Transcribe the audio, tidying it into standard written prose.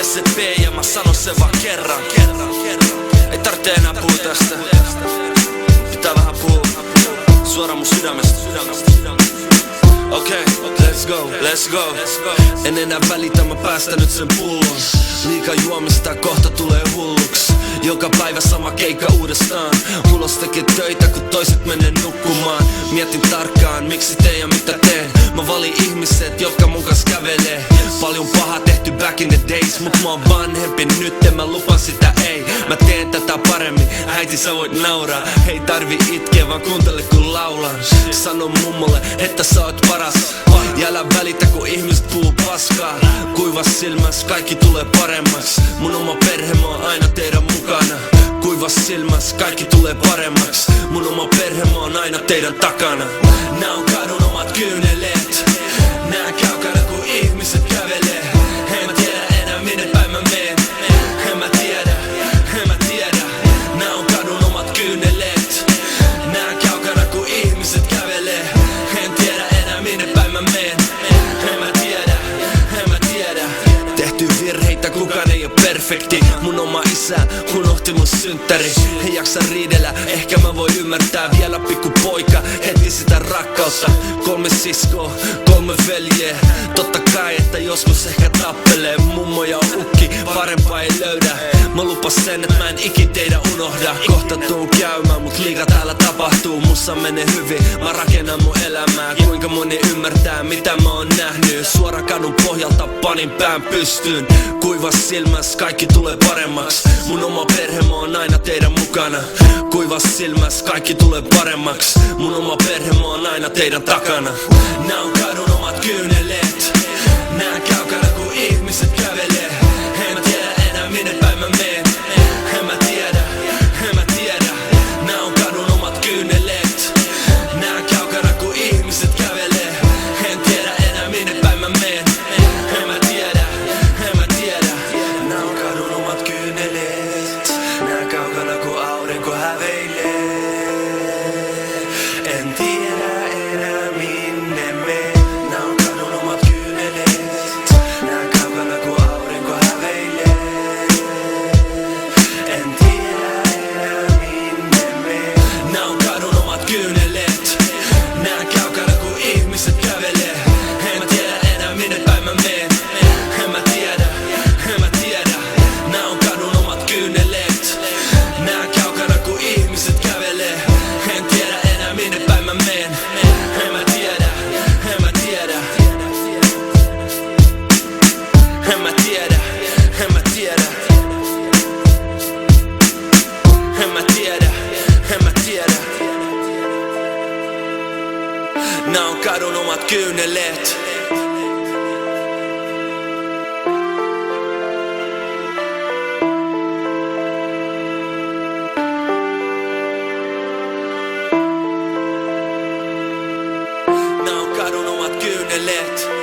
Jes et tee ja mä sanon sen vaan kerran. Ei tarvitse enää puhua tästä. Pitää vähän puhua suoraan mun sydämestä. Okei, let's go. En enää välitä, mä päästän nyt sen pullon. Liikaa juomista kohta tulee hulluks. Joka päivä sama keikka uudestaan. Ulos tekee töitä kun toiset menee nukkumaan. Mietin tarkkaan miksi teen ja mitä teen. Mä valin ihmiset jotka mun kanssa kävelee. Paljon pahaa tehty back in the days. Mut mä oon vanhempi nyt en mä lupan sitä ei. Mä teen tätä paremmin, äiti sä voit nauraa. Hei tarvi itkeä vaan kuuntele kun laulan. Sano mummolle että sä oot paras. Ja älä välitä kun ihmiset puhuu paskaa. Kuivas silmäs kaikki tulee paremmaks. Mun oma perhe mä oon aina teidän mukana. Kuivas silmäs kaikki tulee paremmaks. Mun oma perhe mä oon aina teidän takana. Nää on kadun omat kyyneleet. Nää kaukana kun ihmiset kävelee. En mä tiedä enää minne päin mä meen. En mä tiedä. Nää on kadun omat kyyneleet. Nää kaukana kun ihmiset kävelee. En tiedä enää minne päin mä meen. En mä tiedä. Tehty virheitä kukaan ei oo perfekti. Mun oma isä unohti mun synttäri. Ei jaksa riidellä, ehkä mä voin ymmärtää. Vielä pikku poika, heti sitä rakkautta. 3 siskoa, 3 veljeä. Totta kai että joskus ehkä tappelee. Mummo ja ukki, parempaa ei löydä. Mä lupas sen et mä en ikin teidän unohda. Kohta tuun käymään mut liikaa täällä tapahtuu. Mussa menee hyvin, mä rakennan mun elämää. Kuinka moni ymmärtää mitä mä oon nähnyt. Suora kadun pohjalta panin pään pystyyn. Kuivas silmäs kaikki tulee paremmaks. Mun oma perhe mä oon aina teidän mukana. Kuivas silmäs kaikki tulee paremmaks. Mun oma perhe mä oon aina teidän takana. Nää on kadun omat kyyneleet. Nää kaukana kun ihmiset kävelee. En mä tiedä enää minne päin mä meen. En mä tiedä. Nää on kadun omat kyyneleet. Nää kaukana kun ihmiset kävelee. En tiedä enää minne päin mä meen. En mä tiedä. Nää on kadun omat kyyneleet. Nää kaukana kun aurinko häveilee. En tiedä enää minne meen. Nää on kadun omat kyyneleet. Nää kaukana kun aurinko häveilee. En tiedä enää minne meen. Nää on kadun omat kyyneleet. Nää kaukana kun ihmiset kävelee. En mä tiedä enää minne päin mä meen. En mä tiedä. Nää on kadun omat kyyneleet. Nää kaukana kun ihmiset kävelee. En tiedä enää minne päin mä meen. En mä tiedä. Nää on kadun omat kyyneleet. Nää on kadun omat kyyneleet.